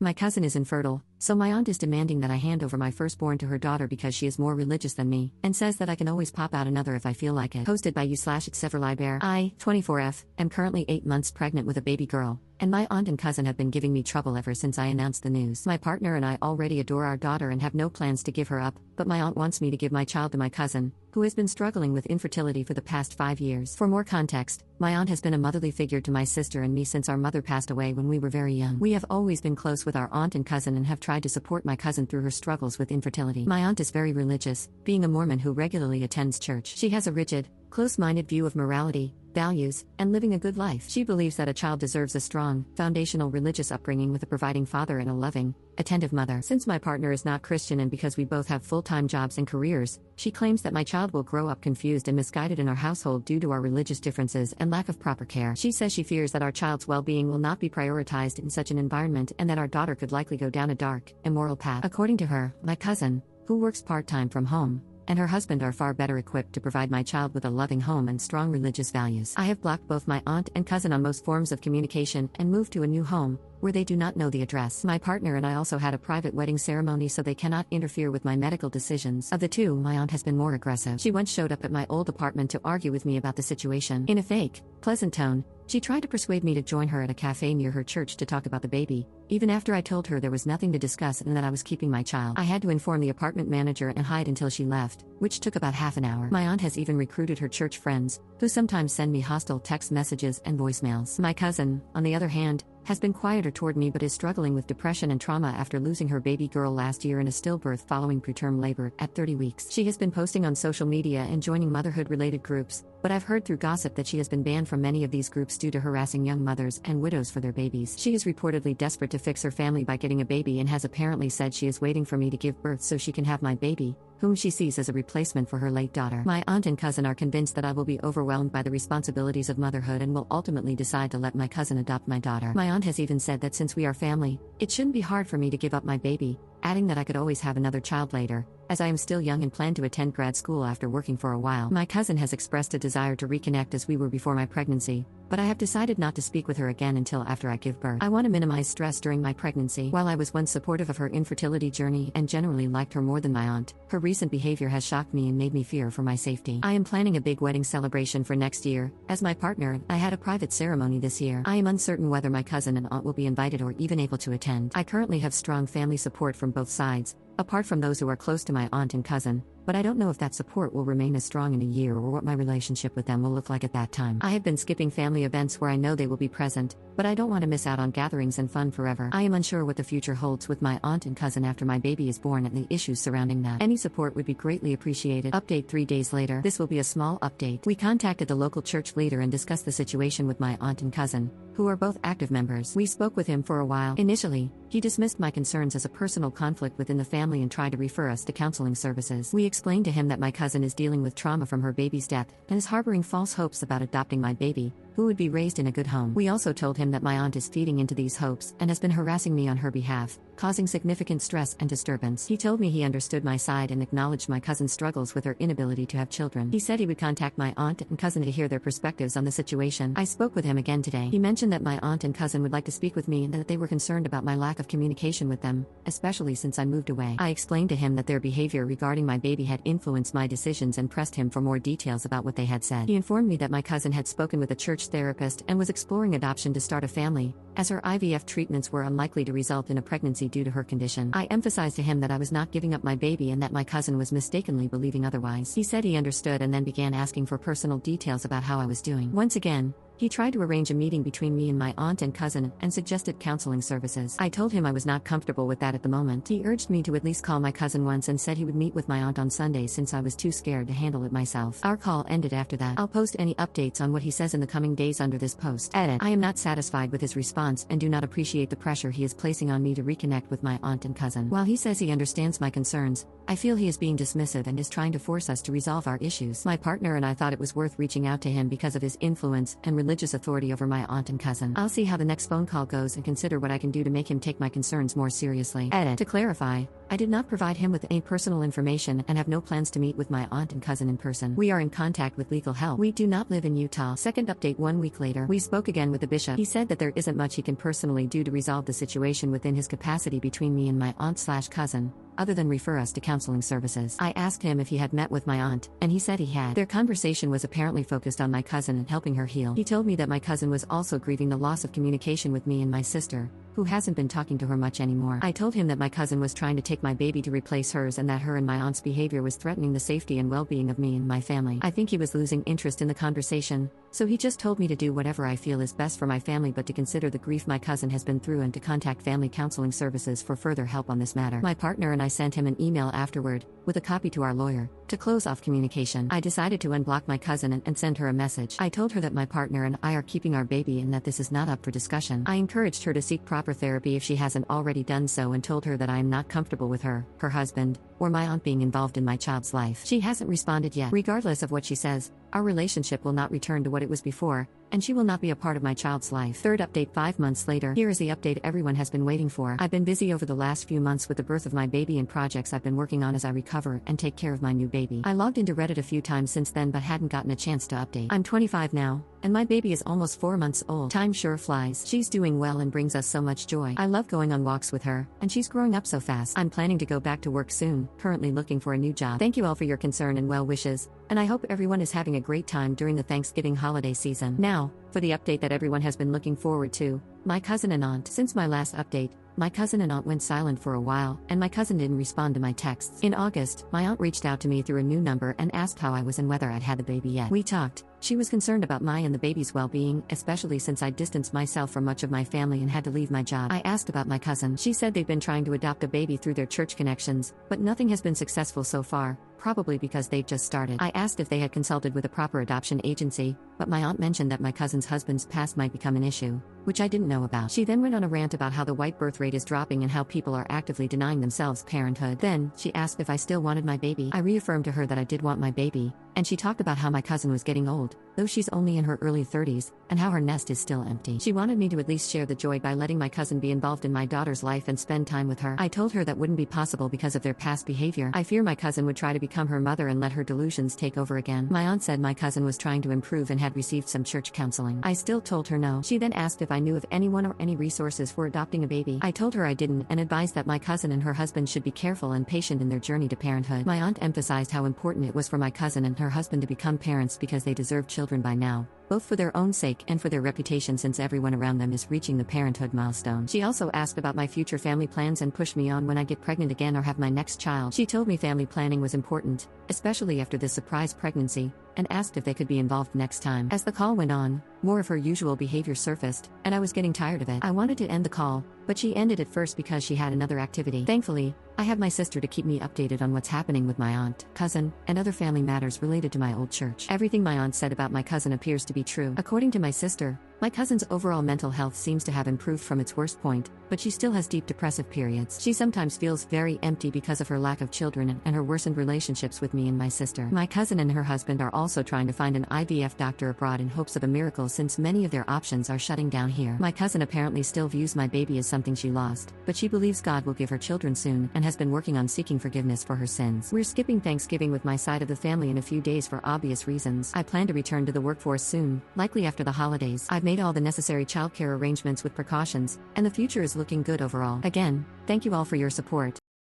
My cousin is infertile, so my aunt is demanding that I hand over my firstborn to her daughter because she is more religious than me, and says that I can always pop out another if I feel like it. Hosted by u/@SeverLibear. I, 24F, am currently 8 months pregnant with a baby girl, and my aunt and cousin have been giving me trouble ever since I announced the news. My partner and I already adore our daughter and have no plans to give her up, but my aunt wants me to give my child to my cousin, who has been struggling with infertility for the past 5 years. For more context, my aunt has been a motherly figure to my sister and me since our mother passed away when we were very young. We have always been close with our aunt and cousin and have tried to support my cousin through her struggles with infertility. My aunt is very religious, being a Mormon who regularly attends church. She has a rigid, close-minded view of morality, values, and living a good life. She believes that a child deserves a strong, foundational religious upbringing with a providing father and a loving, attentive mother. Since my partner is not Christian and because we both have full-time jobs and careers, she claims that my child will grow up confused and misguided in our household due to our religious differences and lack of proper care. She says she fears that our child's well-being will not be prioritized in such an environment and that our daughter could likely go down a dark, immoral path. According to her, my cousin, who works part-time from home, and her husband are far better equipped to provide my child with a loving home and strong religious values. I have blocked both my aunt and cousin on most forms of communication and moved to a new home, where they do not know the address. My partner and I also had a private wedding ceremony so they cannot interfere with my medical decisions. Of the two, my aunt has been more aggressive. She once showed up at my old apartment to argue with me about the situation. In a fake, pleasant tone, she tried to persuade me to join her at a cafe near her church to talk about the baby, even after I told her there was nothing to discuss and that I was keeping my child. I had to inform the apartment manager and hide until she left, which took about half an hour. My aunt has even recruited her church friends, who sometimes send me hostile text messages and voicemails. My cousin, on the other hand, has been quieter toward me but is struggling with depression and trauma after losing her baby girl last year in a stillbirth following preterm labor at 30 weeks. She has been posting on social media and joining motherhood-related groups, but I've heard through gossip that she has been banned from many of these groups due to harassing young mothers and widows for their babies. She is reportedly desperate to fix her family by getting a baby and has apparently said she is waiting for me to give birth so she can have my baby, whom she sees as a replacement for her late daughter. My aunt and cousin are convinced that I will be overwhelmed by the responsibilities of motherhood and will ultimately decide to let my cousin adopt my daughter. My aunt has even said that since we are family, it shouldn't be hard for me to give up my baby, adding that I could always have another child later, as I am still young and plan to attend grad school after working for a while. My cousin has expressed a desire to reconnect as we were before my pregnancy, but I have decided not to speak with her again until after I give birth. I want to minimize stress during my pregnancy. While I was once supportive of her infertility journey and generally liked her more than my aunt, her recent behavior has shocked me and made me fear for my safety. I am planning a big wedding celebration for next year. As my partner, I had a private ceremony this year. I am uncertain whether my cousin and aunt will be invited or even able to attend. I currently have strong family support from both sides, apart from those who are close to my aunt and cousin, but I don't know if that support will remain as strong in a year or what my relationship with them will look like at that time. I have been skipping family events where I know they will be present, but I don't want to miss out on gatherings and fun forever. I am unsure what the future holds with my aunt and cousin after my baby is born and the issues surrounding that. Any support would be greatly appreciated. Update 3 days later. This will be a small update. We contacted the local church leader and discussed the situation with my aunt and cousin, who are both active members. We spoke with him for a while. Initially, he dismissed my concerns as a personal conflict within the family and tried to refer us to counseling services. We explained to him that my cousin is dealing with trauma from her baby's death and is harboring false hopes about adopting my baby, who would be raised in a good home. We also told him that my aunt is feeding into these hopes and has been harassing me on her behalf, causing significant stress and disturbance. He told me he understood my side and acknowledged my cousin's struggles with her inability to have children. He said he would contact my aunt and cousin to hear their perspectives on the situation. I spoke with him again today. He mentioned that my aunt and cousin would like to speak with me and that they were concerned about my lack of communication with them, especially since I moved away. I explained to him that their behavior regarding my baby had influenced my decisions and pressed him for more details about what they had said. He informed me that my cousin had spoken with a church therapist and was exploring adoption to start a family, as her IVF treatments were unlikely to result in a pregnancy due to her condition. I emphasized to him that I was not giving up my baby and that my cousin was mistakenly believing otherwise. He said he understood and then began asking for personal details about how I was doing. Once again, he tried to arrange a meeting between me and my aunt and cousin and suggested counseling services. I told him I was not comfortable with that at the moment. He urged me to at least call my cousin once and said he would meet with my aunt on Sunday since I was too scared to handle it myself. Our call ended after that. I'll post any updates on what he says in the coming days under this post. Edit. I am not satisfied with his response and do not appreciate the pressure he is placing on me to reconnect with my aunt and cousin. While he says he understands my concerns, I feel he is being dismissive and is trying to force us to resolve our issues. My partner and I thought it was worth reaching out to him because of his influence and religious authority over my aunt and cousin. I'll see how the next phone call goes and consider what I can do to make him take my concerns more seriously. Edit. To clarify, I did not provide him with any personal information and have no plans to meet with my aunt and cousin in person. We are in contact with legal help. We do not live in Utah. Second update 1 week later. We spoke again with the bishop. He said that there isn't much he can personally do to resolve the situation within his capacity between me and my aunt/cousin, other than refer us to counseling services. I asked him if he had met with my aunt, and he said he had. Their conversation was apparently focused on my cousin and helping her heal. He told me that my cousin was also grieving the loss of communication with me and my sister, who hasn't been talking to her much anymore. I told him that my cousin was trying to take my baby to replace hers and that her and my aunt's behavior was threatening the safety and well-being of me and my family. I think he was losing interest in the conversation, so he just told me to do whatever I feel is best for my family, but to consider the grief my cousin has been through and to contact family counseling services for further help on this matter. My partner and I sent him an email afterward, with a copy to our lawyer, to close off communication. I decided to unblock my cousin and send her a message. I told her that my partner and I are keeping our baby and that this is not up for discussion. I encouraged her to seek proper therapy if she hasn't already done so and told her that I am not comfortable with her husband, or my aunt being involved in my child's life. She hasn't responded yet. Regardless of what she says, our relationship will not return to what it was before, and she will not be a part of my child's life. Third update 5 months later. Here is the update everyone has been waiting for. I've been busy over the last few months with the birth of my baby and projects I've been working on as I recover and take care of my new baby. I logged into Reddit a few times since then but hadn't gotten a chance to update. I'm 25 now, and my baby is almost 4 months old. Time sure flies. She's doing well and brings us so much joy. I love going on walks with her, and she's growing up so fast. I'm planning to go back to work soon, currently looking for a new job. Thank you all for your concern and well wishes, and I hope everyone is having a great time during the Thanksgiving holiday season. Now, for the update that everyone has been looking forward to, my cousin and aunt. Since my last update, my cousin and aunt went silent for a while, and my cousin didn't respond to my texts. In August, my aunt reached out to me through a new number and asked how I was and whether I'd had the baby yet. We talked. She was concerned about my and the baby's well-being, especially since I distanced myself from much of my family and had to leave my job. I asked about my cousin. She said they've been trying to adopt a baby through their church connections, but nothing has been successful so far, probably because they've just started. I asked if they had consulted with a proper adoption agency, but my aunt mentioned that my cousin's husband's past might become an issue, which I didn't know about. She then went on a rant about how the white birth rate is dropping and how people are actively denying themselves parenthood. Then, she asked if I still wanted my baby. I reaffirmed to her that I did want my baby, and she talked about how my cousin was getting old, though she's only in her early 30s, and how her nest is still empty. She wanted me to at least share the joy by letting my cousin be involved in my daughter's life and spend time with her. I told her that wouldn't be possible because of their past behavior. I fear my cousin would try to become her mother and let her delusions take over again. My aunt said my cousin was trying to improve and had received some church counseling. I still told her no. She then asked if I knew of anyone or any resources for adopting a baby. I told her I didn't and advised that my cousin and her husband should be careful and patient in their journey to parenthood. My aunt emphasized how important it was for my cousin and her husband to become parents because they deserve children by now, both for their own sake and for their reputation since everyone around them is reaching the parenthood milestone. She also asked about my future family plans and pushed me on when I get pregnant again or have my next child. She told me family planning was important, especially after this surprise pregnancy, and asked if they could be involved next time. As the call went on, more of her usual behavior surfaced, and I was getting tired of it. I wanted to end the call, but she ended it first because she had another activity. Thankfully, I have my sister to keep me updated on what's happening with my aunt, cousin, and other family matters related to my old church. Everything my aunt said about my cousin appears to be true. According to my sister, my cousin's overall mental health seems to have improved from its worst point, but she still has deep depressive periods. She sometimes feels very empty because of her lack of children and her worsened relationships with me and my sister. My cousin and her husband are also trying to find an IVF doctor abroad in hopes of a miracle since many of their options are shutting down here. My cousin apparently still views my baby as something she lost, but she believes God will give her children soon and has been working on seeking forgiveness for her sins. We're skipping Thanksgiving with my side of the family in a few days for obvious reasons. I plan to return to the workforce soon, likely after the holidays. I've made all the necessary childcare arrangements with precautions, and the future is looking good overall. Again, thank you all for your support.